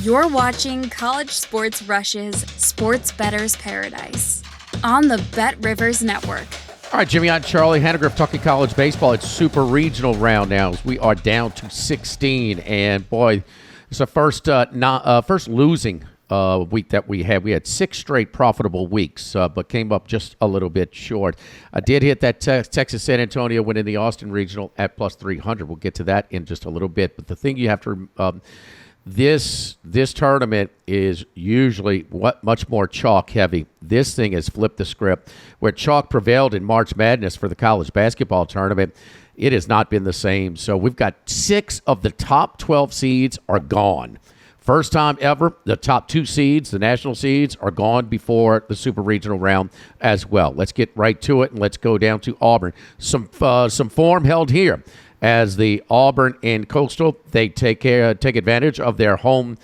You're watching College Sports Rush's Sports Bettor's Paradise on the Bet Rivers Network. All right, Jimmy, I'm Charlie Hanagriff talking college baseball. It's super regional round now. We are down to 16, and boy, it's the first losing week that we had. We had 6 straight profitable weeks, but came up just a little bit short. I did hit that Texas San Antonio win in the Austin Regional at plus 300. We'll get to that in just a little bit. But the thing you have to this tournament is usually much more chalk heavy. This thing has flipped the script. Where chalk prevailed in March Madness for the college basketball tournament, it has not been the same. So we've got 6 of the top 12 seeds are gone. First time ever, the top 2 seeds, the national seeds, are gone before the super regional round as well. Let's get right to it, and let's go down to Auburn. Some form held here as the Auburn and Coastal, they take advantage of their home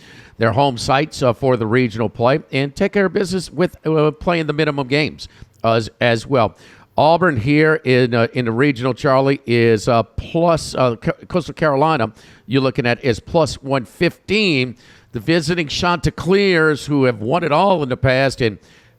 sites for the regional play and take care of business with playing the minimum games as well. Auburn here in the regional, Charlie, is plus Coastal Carolina. You're looking at is plus 115. The visiting Chanticleers, who have won it all in the past, and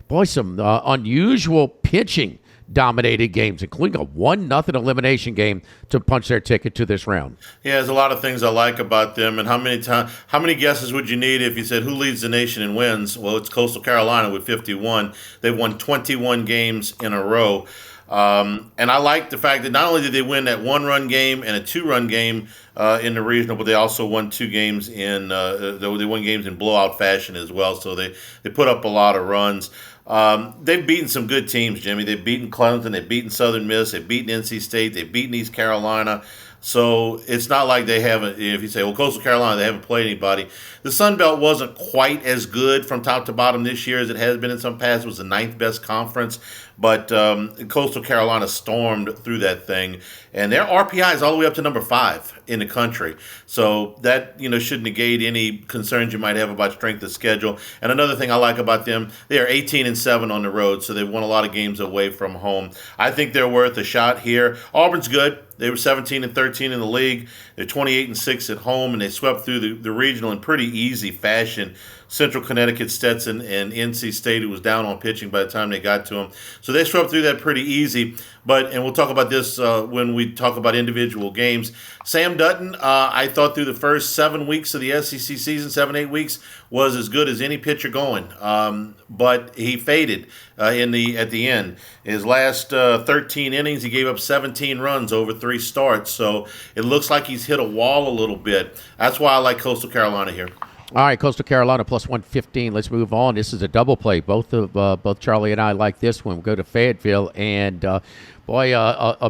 boy, some unusual pitching dominated games, including a 1-0 elimination game to punch their ticket to this round. Yeah, there's a lot of things I like about them. And how many guesses would you need if you said who leads the nation in wins? Well, it's Coastal Carolina with 51. They've won 21 games in a row. And I like the fact that not only did they win that 1-run game and a 2-run game in the regional, but they also won 2 games they won games in blowout fashion as well. So they put up a lot of runs. They've beaten some good teams, Jimmy. They've beaten Clemson, they've beaten Southern Miss, they've beaten NC State, they've beaten East Carolina. So it's not like they haven't, if you say, well, Coastal Carolina, they haven't played anybody. The Sun Belt wasn't quite as good from top to bottom this year as it has been in some past. It was the 9th best conference. But Coastal Carolina stormed through that thing. And their RPI is all the way up to number 5 in the country. So that, should negate any concerns you might have about strength of schedule. And another thing I like about them, they are 18-7 on the road. So they've won a lot of games away from home. I think they're worth a shot here. Auburn's good. They were 17-13 in the league. They're 28-6 at home, and they swept through the regional in pretty easy fashion. Central Connecticut, Stetson, and NC State, who was down on pitching by the time they got to them. So they swept through that pretty easy. And we'll talk about this when we talk about individual games. Sam Dutton, I thought through the first 7 weeks of the SEC season, 7-8 weeks, was as good as any pitcher going. But he faded at the end. His last 13 innings, he gave up 17 runs over 3 starts. So it looks like he's hit a wall a little bit. That's why I like Coastal Carolina here. All right, Coastal Carolina plus 115. Let's move on. This is a double play. Both Charlie and I like this one. We'll go to Fayetteville, and a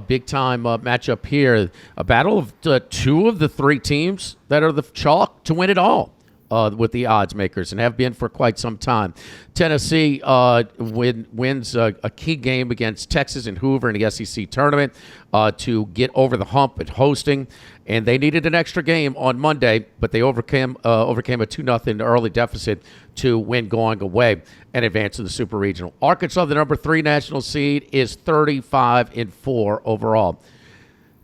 big-time matchup here. A battle of 2 of the 3 teams that are the chalk to win it all with the odds makers and have been for quite some time. Tennessee wins a key game against Texas and Hoover in the SEC tournament to get over the hump at hosting. And they needed an extra game on Monday, but they overcame a 2-0 early deficit to win going away and advance to the Super Regional. Arkansas, the number 3 national seed, is 35-4 overall.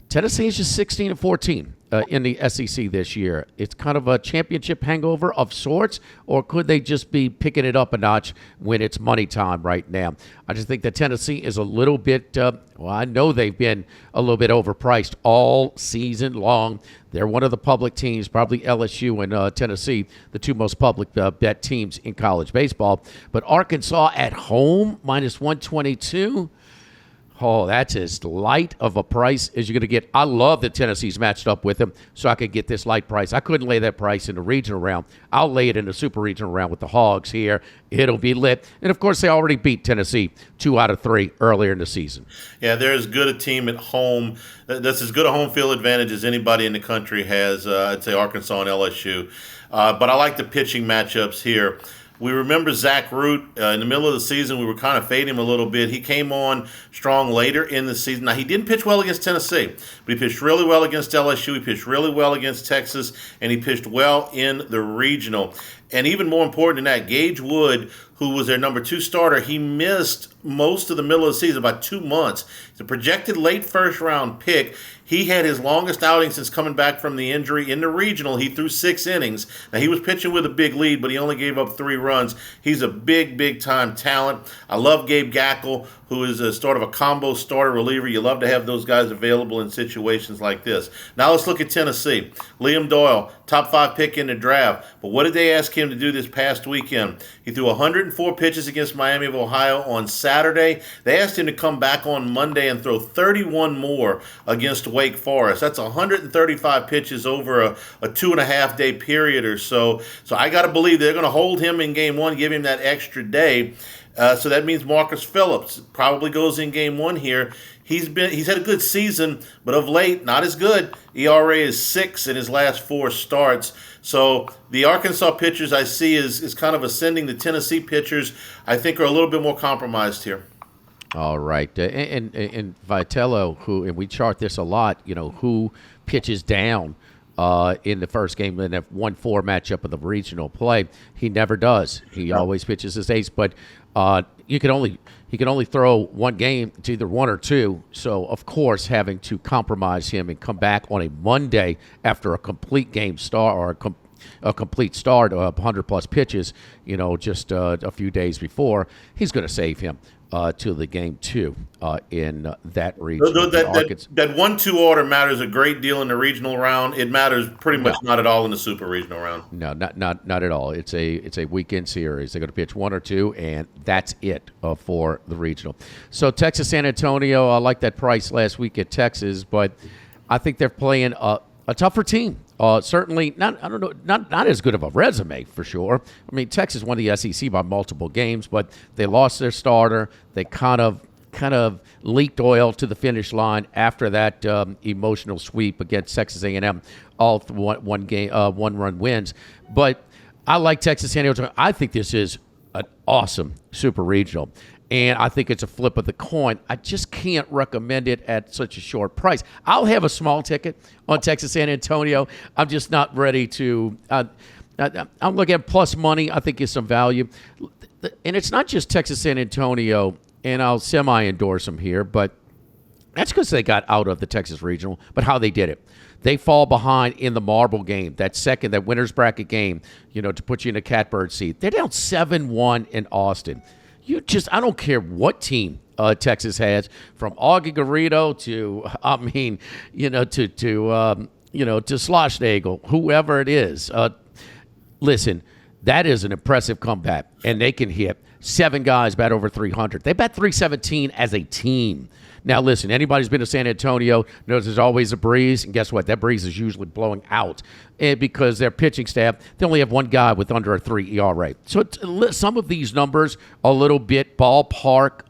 Tennessee is just 16-14 in the SEC this year. It's kind of a championship hangover of sorts, or could they just be picking it up a notch when it's money time right now? I just think that Tennessee is a little bit, I know they've been a little bit overpriced all season long. They're one of the public teams, probably LSU and Tennessee, the 2 most public bet teams in college baseball. But Arkansas at home, minus 122. Oh, that's as light of a price as you're going to get. I love that Tennessee's matched up with them, so I could get this light price. I couldn't lay that price in the regional round. I'll lay it in the super regional round with the Hogs here. It'll be lit. And, of course, they already beat Tennessee 2 out of 3 earlier in the season. Yeah, they're as good a team at home. That's as good a home field advantage as anybody in the country has, I'd say Arkansas and LSU. But I like the pitching matchups here. We remember Zach Root in the middle of the season. We were kind of fading him a little bit. He came on strong later in the season. Now, he didn't pitch well against Tennessee, but he pitched really well against LSU. He pitched really well against Texas, and he pitched well in the regional. And even more important than that, Gage Wood, who was their number 2 starter, he missed most of the middle of the season, about 2 months. He's a projected late first-round pick. He had his longest outing since coming back from the injury in the regional. He threw 6 innings. Now, he was pitching with a big lead, but he only gave up 3 runs. He's a big time talent. I love Gabe Gackle, who is a sort of a combo starter reliever. You love to have those guys available in situations like this. Now let's look at Tennessee. Liam Doyle, top 5 pick in the draft. But what did they ask him to do this past weekend? He threw 104 pitches against Miami of Ohio on Saturday. They asked him to come back on Monday and throw 31 more against Wake Forest. That's 135 pitches over a 2.5-day period or so. So I got to believe they're going to hold him in game 1, give him that extra day. So that means Marcus Phillips probably goes in game 1 here. He's had a good season, but of late, not as good. ERA is 6 in his last 4 starts. So the Arkansas pitchers I see is kind of ascending. The Tennessee pitchers, I think, are a little bit more compromised here. All right. And Vitello, and we chart this a lot, who pitches down in the first game in that 1-4 matchup of the regional play. He never does. He always pitches his ace, but he can only throw one game. It's either 1 or 2. So of course, having to compromise him and come back on a Monday after a complete game start or a complete start of 100+ pitches, just a few days before, he's going to save him to the game 2 in that region. That 1-2 order matters a great deal in the regional round. It matters pretty much not at all in the super regional round. No, not at all. It's a weekend series. They're going to pitch 1 or 2, and that's it for the regional. So Texas San Antonio, I like that price last week at Texas, but I think they're playing a tougher team. Certainly not as good of a resume for sure. I mean, Texas won the SEC by multiple games, but they lost their starter. They kind of leaked oil to the finish line after that emotional sweep against Texas A&M, all one-run wins. But I like Texas San Antonio. I think this is an awesome super regional. And I think it's a flip of the coin. I just can't recommend it at such a short price. I'll have a small ticket on Texas San Antonio. I'm just not ready to. I'm looking at plus money. I think is some value. And it's not just Texas San Antonio, and I'll semi-endorse them here, but that's because they got out of the Texas Regional, but how they did it. They fall behind in the marble game, that winner's bracket game, to put you in a catbird seat. They're down 7-1 in Austin. I don't care what team Texas has, from Augie Garrido to to Schlossnagel, whoever it is. Listen, that is an impressive comeback, and they can hit 7 guys bat over 300. They bat 317 as a team. Now, listen, anybody who's been to San Antonio knows there's always a breeze, and guess what? That breeze is usually blowing out because their pitching staff, they only have 1 guy with under a 3 ERA. So some of these numbers are a little bit ballpark,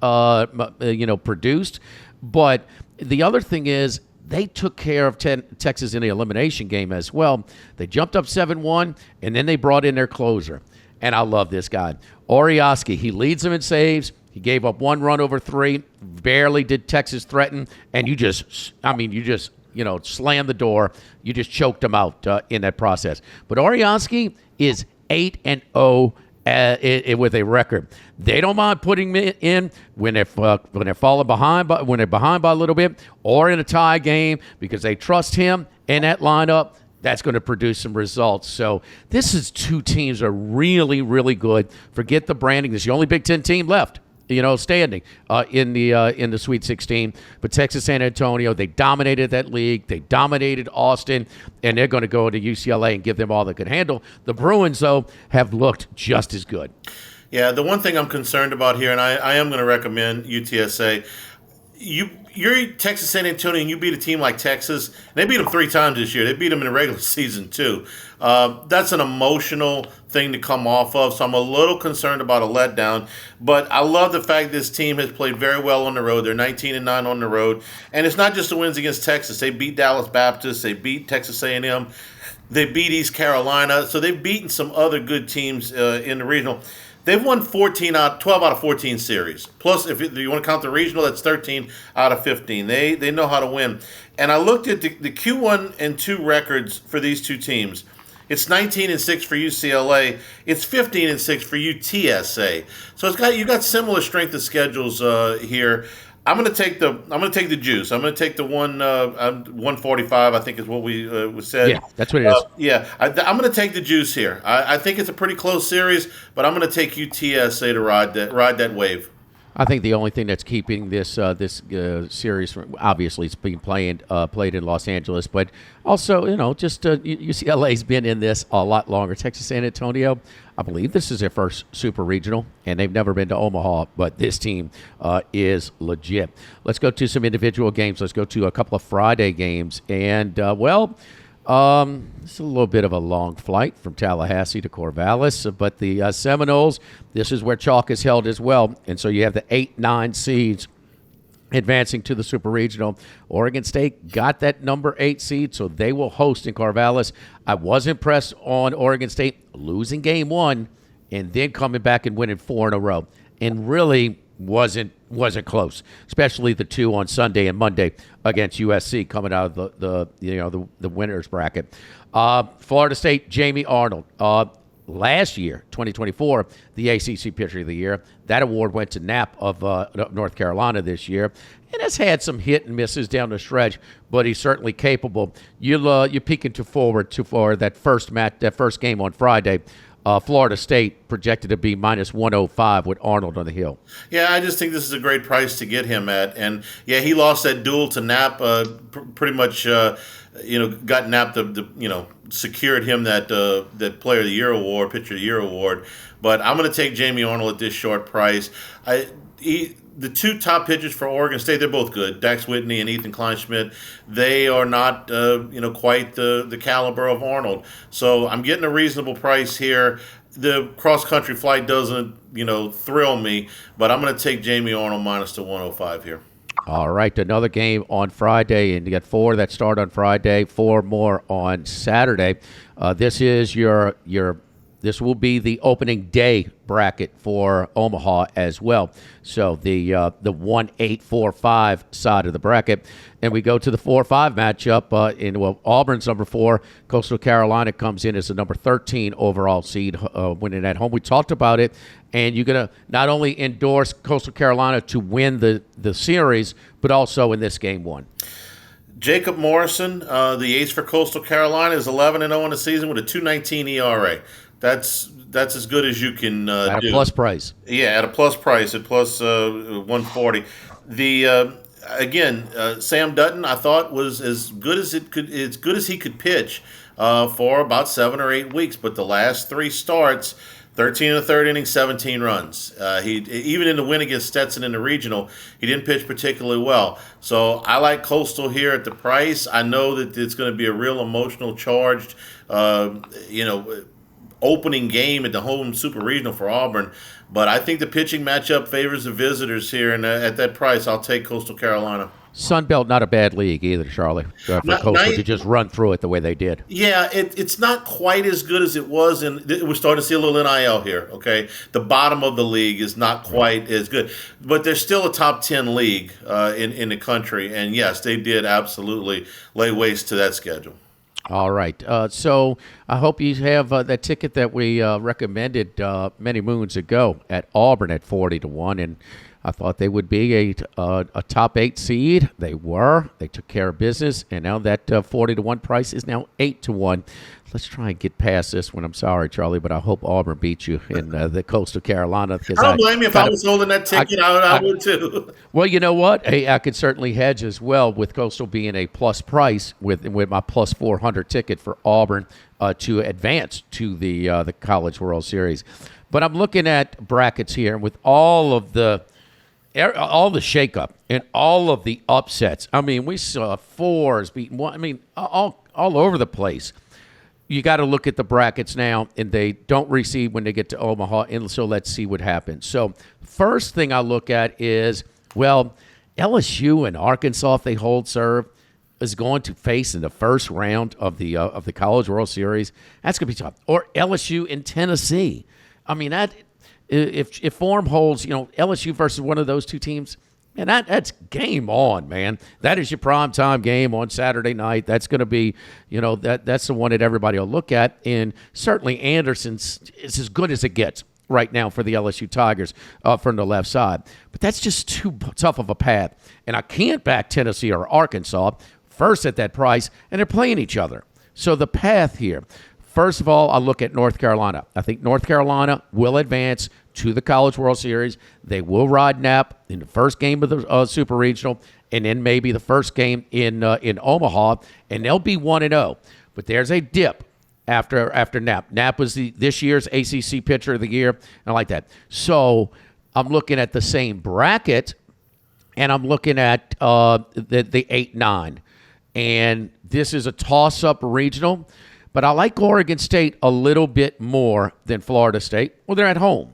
produced. But the other thing is they took care of Texas in the elimination game as well. They jumped up 7-1, and then they brought in their closer. And I love this guy. Orioski, he leads them in saves. He gave up 1 run over 3. Barely did Texas threaten. And you just slammed the door. You just choked them out in that process. But Orioski is 8-0 with a record. They don't mind putting him in when they're falling behind, when they're behind by a little bit, or in a tie game, because they trust him in that lineup. That's going to produce some results. So this is 2 teams that are really, really good. Forget the branding. This is the only Big Ten team left, standing in the Sweet 16. But Texas San Antonio, they dominated that league. They dominated Austin, and they're going to go to UCLA and give them all they could handle. The Bruins, though, have looked just as good. Yeah, the one thing I'm concerned about here, and I am going to recommend UTSA. You're Texas San Antonio, and you beat a team like Texas. And they beat them 3 times this year. They beat them in the regular season, too. That's an emotional thing to come off of, so I'm a little concerned about a letdown. But I love the fact this team has played very well on the road. They're 19-9 on the road. And it's not just the wins against Texas. They beat Dallas Baptist. They beat Texas A&M. They beat East Carolina. So they've beaten some other good teams in the regional. They've won 12 out of 14 series. Plus, if you want to count the regional, that's 13 out of 15. They know how to win. And I looked at the Q1 and 2 records for these 2 teams. It's 19-6 for UCLA. It's 15-6 for UTSA. So you've got similar strength of schedules here. I'm going to take the juice. I'm going to take the 145. I think is what we said. Yeah, that's what it is. I'm going to take the juice here. I think it's a pretty close series, but I'm going to take UTSA to ride that wave. I think the only thing that's keeping this series from, obviously it's being played in Los Angeles, but also just UCLA's been in this a lot longer. Texas San Antonio, I believe this is their first super regional, and they've never been to Omaha, but this team is legit. Let's go to some individual games. Let's go to a couple of Friday games, and it's a little bit of a long flight from Tallahassee to Corvallis, but the Seminoles, this is where chalk is held as well. And so you have the 8-9 seeds advancing to the Super Regional. Oregon State got that number 8 seed, so they will host in Corvallis. I was impressed on Oregon State losing game 1 and then coming back and winning 4 in a row. And really wasn't close, especially the 2 on Sunday and Monday against USC coming out of the winners bracket. Florida State, Jamie Arnold. Last year, 2024, the ACC Pitcher of the Year. That award went to Knapp of North Carolina this year, and has had some hit and misses down the stretch, but he's certainly capable. You're peeking forward for that first game on Friday. Florida State projected to be minus 105 with Arnold on the hill. Yeah, I just think this is a great price to get him at. And, yeah, he lost that duel to Knapp, pretty much, got Knapp secured him that Player of the Year award, Pitcher of the Year award. But I'm going to take Jamie Arnold at this short price. The 2 top pitchers for Oregon State, they're both good. Dax Whitney and Ethan Kleinschmidt. They are not, quite the caliber of Arnold. So I'm getting a reasonable price here. The cross-country flight doesn't, thrill me, but I'm going to take Jamie Arnold minus the 105 here. All right, another game on Friday, and you got 4 that start on Friday, 4 more on Saturday. This is This will be the opening day bracket for Omaha as well. So the 1-8-4-5 side of the bracket. And we go to the 4-5 matchup. Auburn's number 4. Coastal Carolina comes in as the number 13 overall seed, winning at home. We talked about it. And you're going to not only endorse Coastal Carolina to win the series, but also in this game 1. Jacob Morrison, the ace for Coastal Carolina, is 11-0 in the season with a 2.19 ERA. That's as good as you can do. At a plus price. Yeah, at a plus price, at plus 140. Sam Dutton, I thought, was as good as he could pitch for about 7 or 8 weeks. But the last 3 starts, 13 in the third inning, 17 runs. He even in the win against Stetson in the regional, he didn't pitch particularly well. So I like Coastal here at the price. I know that it's going to be a real emotional charged, opening game at the home Super Regional for Auburn. But I think the pitching matchup favors the visitors here, and at that price, I'll take Coastal Carolina. Sunbelt, not a bad league either, Charlie, for Coastal to just run through it the way they did. Yeah, it's not quite as good as it was, and we're starting to see a little NIL here, okay? The bottom of the league is not quite as good. But there's still a top 10 league in the country, and yes, they did absolutely lay waste to that schedule. All right. So I hope you have that ticket that we recommended many moons ago at Auburn at 40-1, and I thought they would be a top 8 seed. They were. They took care of business, and now that 40-1 price is now 8-1. Let's try and get past this one. I'm sorry, Charlie, but I hope Auburn beats you in the Coastal Carolina. I don't blame you. If I was holding that ticket, I would too. Well, you know what? Hey, I could certainly hedge as well with Coastal being a plus price with my plus 400 ticket for Auburn to advance to the College World Series. But I'm looking at brackets here with all the shakeup and all of the upsets. I mean, we saw 4s beating 1. I mean, all over the place. You got to look at the brackets now, and they don't reseed when they get to Omaha, and so let's see what happens. So first thing I look at is, LSU and Arkansas, if they hold serve, is going to face in the first round of the College World Series. That's going to be tough. Or LSU and Tennessee. I mean, that if form holds, LSU versus one of those 2 teams, man, that's game on, man. That is your primetime game on Saturday night. That's going to be, that's the one that everybody will look at. And certainly Anderson's is as good as it gets right now for the LSU Tigers from the left side. But that's just too tough of a path. And I can't back Tennessee or Arkansas first at that price, and they're playing each other. So the path here, first of all, I'll look at North Carolina. I think North Carolina will advance to the College World Series. They will ride Knapp in the first game of the Super Regional, and then maybe the first game in Omaha, and they'll be 1-0. But there's a dip after Knapp. Knapp was this year's ACC Pitcher of the Year, and I like that. So I'm looking at the same bracket, and I'm looking at the 8-9. And this is a toss-up regional, but I like Oregon State a little bit more than Florida State. Well, they're at home.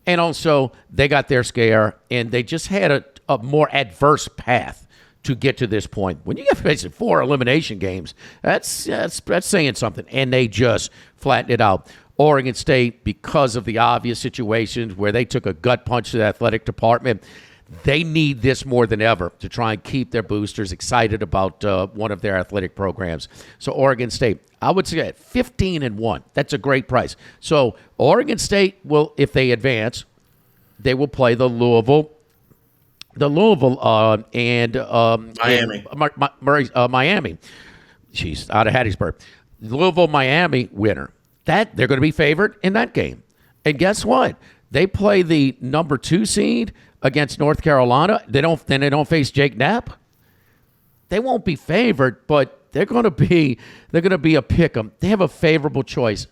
And also, they got their scare, and they just had a more adverse path to get to this point. When you get facing 4 elimination games, that's saying something. And they just flattened it out. Oregon State, because of the obvious situations where they took a gut punch to the athletic department, they need this more than ever to try and keep their boosters excited about one of their athletic programs. So Oregon State, I would say at 15-1. That's a great price. So Oregon State will, if they advance, they will play the Louisville and Miami. Miami. Jeez, out of Hattiesburg. Louisville, Miami winner. That they're going to be favored in that game. And guess what? They play the number 2 seed against North Carolina. They don't face Jake Knapp. They won't be favored, but they're going to be a pick 'em. They have a favorable choice,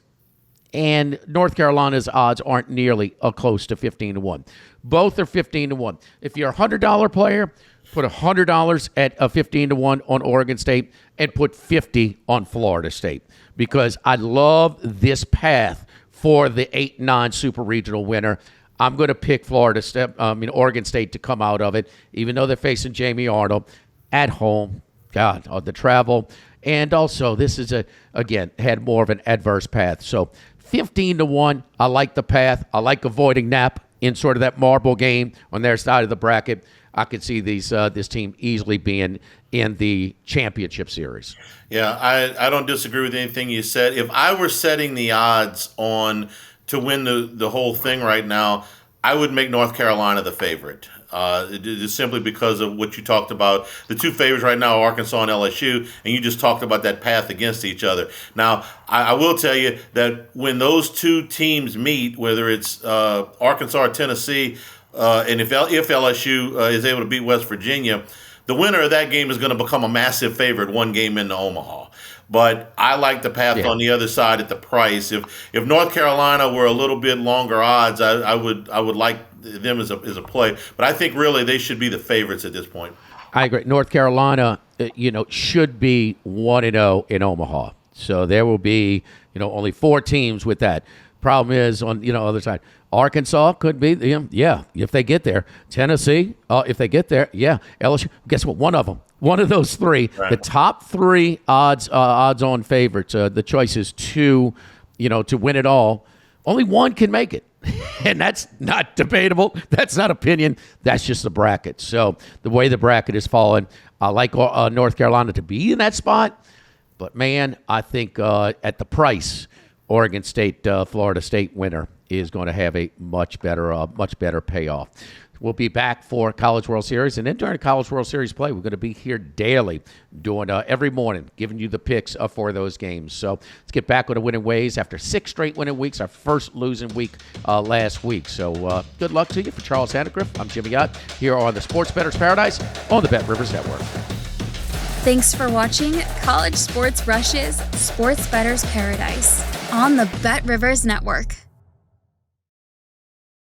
and North Carolina's odds aren't nearly close to 15-1. Both are 15-1. If you're a $100 player, put $100 at a 15-1 on Oregon State and put $50 on Florida State, because I love this path for the 8-9 Super Regional winner. I'm going to pick Oregon State to come out of it, even though they're facing Jamie Arnold at home. God, the travel. And also, this is, had more of an adverse path. So 15-1, I like the path. I like avoiding Knapp in sort of that marble game on their side of the bracket. I could see this team easily being in the championship series. Yeah, I don't disagree with anything you said. If I were setting the odds on to win the whole thing right now, I would make North Carolina the favorite. Just simply because of what you talked about. The 2 favorites right now are Arkansas and LSU, and you just talked about that path against each other. Now, I will tell you that when those 2 teams meet, whether it's Arkansas or Tennessee, and if LSU is able to beat West Virginia, the winner of that game is going to become a massive favorite one game into Omaha. But I like the path on the other side at the price. If North Carolina were a little bit longer odds, I would like them as a play. But I think really they should be the favorites at this point. I agree. North Carolina, should be 1-0 in Omaha. So there will be, only 4 teams with that. Problem is on other side. Arkansas could be, if they get there. Tennessee, if they get there, LSU. Guess what? One of those 3, right. The top 3 odds-on favorites. The choice is to win it all. Only one can make it, and that's not debatable. That's not opinion. That's just the bracket. So the way the bracket is falling, I like North Carolina to be in that spot. But man, I think at the price, Oregon State, Florida State winner is going to have a much better payoff. We'll be back for College World Series, and then during College World Series play, we're going to be here daily, doing every morning, giving you the picks for those games. So let's get back on the winning ways after 6 straight winning weeks, our first losing week last week. So good luck to you. For Charles Hanagriff, I'm Jimmy Ott here on the Sports Bettor's Paradise on the Bet Rivers Network. Thanks for watching College Sports Rushes, Sports Bettor's Paradise on the Bet Rivers Network.